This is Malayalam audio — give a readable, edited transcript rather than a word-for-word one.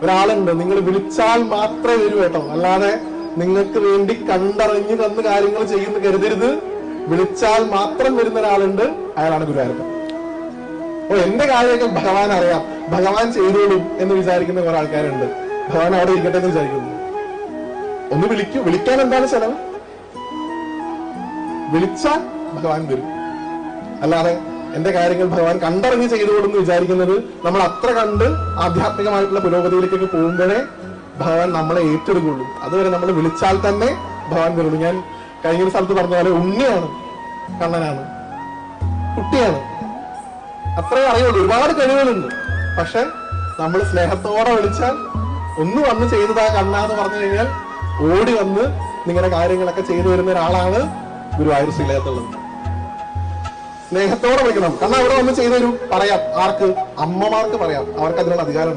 ഒരാളുണ്ട്, നിങ്ങൾ വിളിച്ചാൽ മാത്രമേ വരൂ കേട്ടോ, അല്ലാതെ നിങ്ങൾക്ക് വേണ്ടി കണ്ടറിഞ്ഞ് തന്ന് കാര്യങ്ങൾ ചെയ്യുന്ന കരുതരുത്. വിളിച്ചാൽ മാത്രം വരുന്ന ഒരാളുണ്ട്, അയാളാണ് ഗുരുവായൂരപ്പൻ. ഓ, എന്റെ കാര്യമൊക്കെ ഭഗവാൻ അറിയാം, ഭഗവാൻ ചെയ്തോളും എന്ന് വിചാരിക്കുന്ന കുറെ ആൾക്കാരുണ്ട്. ഭഗവാൻ അവിടെ ഇരിക്കട്ടെ എന്ന് വിചാരിക്കുന്നു. ഒന്ന് വിളിക്കൂ. വിളിക്കാൻ എന്താണ് ചെലവ്? വിളിച്ചാൽ ഭഗവാൻ വരും. അല്ലാതെ എന്റെ കാര്യങ്ങൾ ഭഗവാൻ കണ്ടറിഞ്ഞ് ചെയ്തോളെന്ന് വിചാരിക്കുന്നത്, നമ്മൾ അത്ര കണ്ട് ആധ്യാത്മികമായിട്ടുള്ള പുരോഗതിയിലേക്കൊക്കെ പോകുമ്പോഴേ ഭഗവാൻ നമ്മളെ ഏറ്റെടുക്കുള്ളൂ. അതുവരെ നമ്മൾ വിളിച്ചാൽ തന്നെ ഭഗവാൻ വരുള്ളൂ. ഞാൻ കഴിഞ്ഞ ഒരു സ്ഥലത്ത് പറഞ്ഞ പോലെ ഉണ്ണിയാണ്, കണ്ണനാണ്, കുട്ടിയാണ്, അത്രേ അറിയുള്ളൂ. ഒരുപാട് കഴിവുകളുണ്ട്. പക്ഷെ നമ്മൾ സ്നേഹത്തോടെ വിളിച്ചാൽ ഒന്ന് വന്ന് ചെയ്തതാ കണ്ണാന്ന് പറഞ്ഞു കഴിഞ്ഞാൽ ഓടി വന്ന് നിങ്ങളുടെ കാര്യങ്ങളൊക്കെ ചെയ്തു വരുന്ന ഒരാളാണ് ഗുരുവായൂർ ശ്രീലകത്തുള്ളത്. സ്നേഹത്തോടെ വിളിക്കണം. കാരണം അവിടെ വന്ന് ചെയ്തു തരും. പറയാം. ആർക്ക്? അമ്മമാർക്ക് പറയാം. അവർക്ക് അതിനുള്ള അധികാരം.